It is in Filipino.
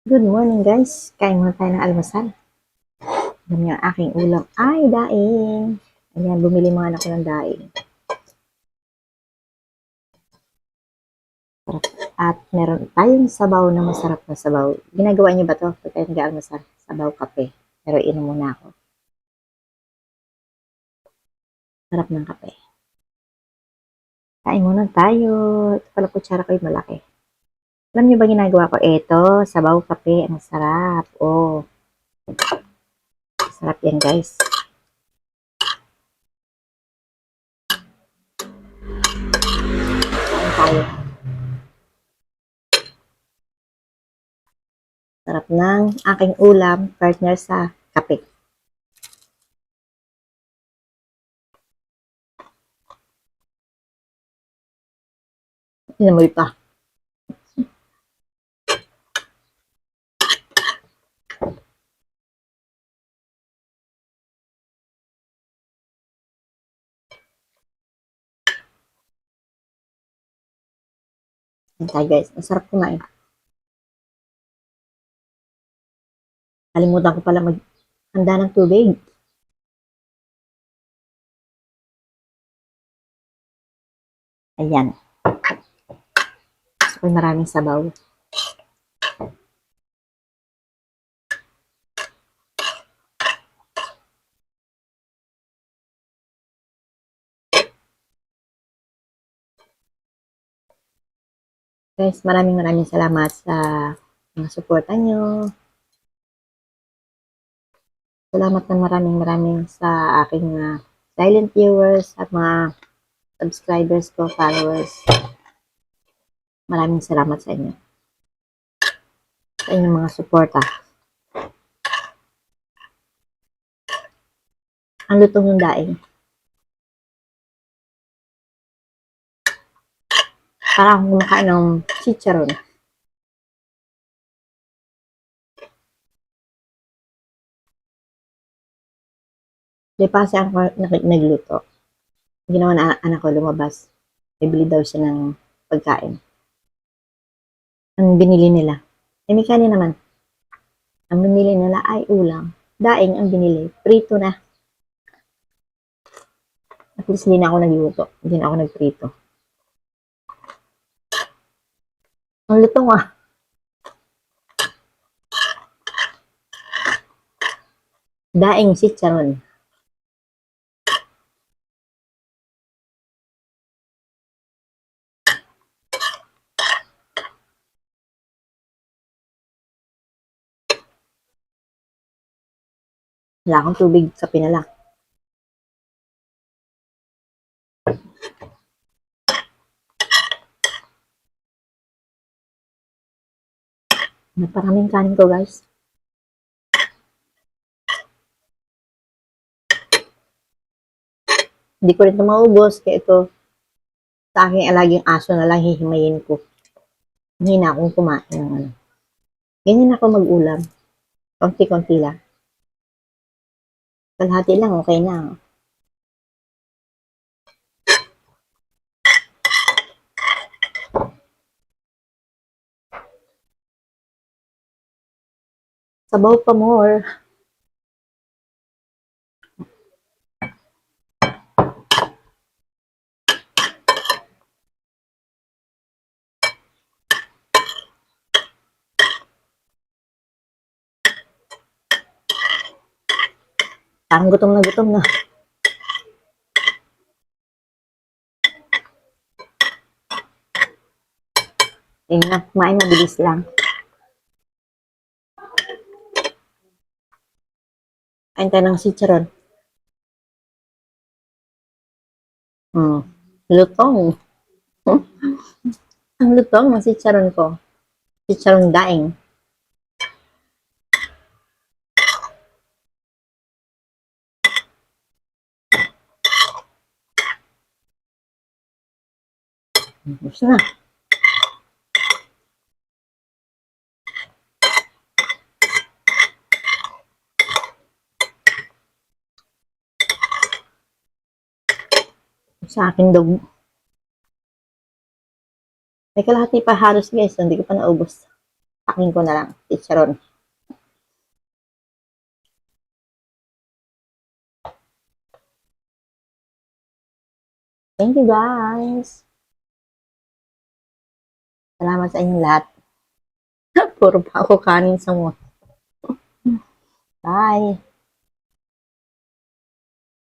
Good morning guys. Kain muna tayo ng almusal. Alam niyo, ang aking ulam ay daing. Ayan, bumili mga anak ko ng daing. At meron tayong sabaw na masarap na sabaw. Ginagawa niyo ba to pag kayo nag-almusal? Sabaw kape. Pero inom muna ako. Sarap ng kape. Kain muna tayo. Ito pala kutsara ko yung malaki. Alam niyo ba ginagawa ko? Ito, sabaw kape. Ang sarap. Oh, sarap yan guys. Kain tayo. Sarap ng aking ulam, partner sa kape. Inamoy pa. Kain guys. Ang sarap kumain. Kalimutan ko pala maghanda ng tubig. Ayan. Gusto ko maraming sabaw. Guys, maraming salamat sa mga suporta nyo. Salamat na maraming sa aking silent viewers at mga subscribers ko, followers. Maraming salamat sa inyo. Sa inyong mga suporta. Ang lutong ng daing. Parang akong kumakain ng chicharon. Di pa kasi ako nagluto. Ginawa na anak ko lumabas. Bibili daw siya ng pagkain. Ang binili nila. Eh, may kanin naman. Ang binili nila ay ulam. Daing ang binili. Prito na. At least hindi na ako nagluto. Hindi na ako nagprito. Ang lutong ah. Daing chicharon. Wala akong tubig sa pinala. Naparaming kanin ko guys. Hindi ko rin ito maubos. Kaya ito, sa aking alaging aso na lang hihimayin ko. Hindi na akong kumain ng ano. Ganyan ako mag-ulam. Konti-konti lang. Kalahati lang, okay na. Sabaw pa more. Parang gutom na gutom na. Tingnan na, kumain mabilis lang. Kain tayo ng chicharon. Lutong. Ang lutong ng chicharon ko. Chicharon daing. Gusto na. Sa akin dog. May kalahati pa halos guys, hindi ko pa naubos. Paking ko na lang. Chicharon. Thank you guys. Salamat sa inyong lahat. Puro pa ako kanin sa mo. Bye.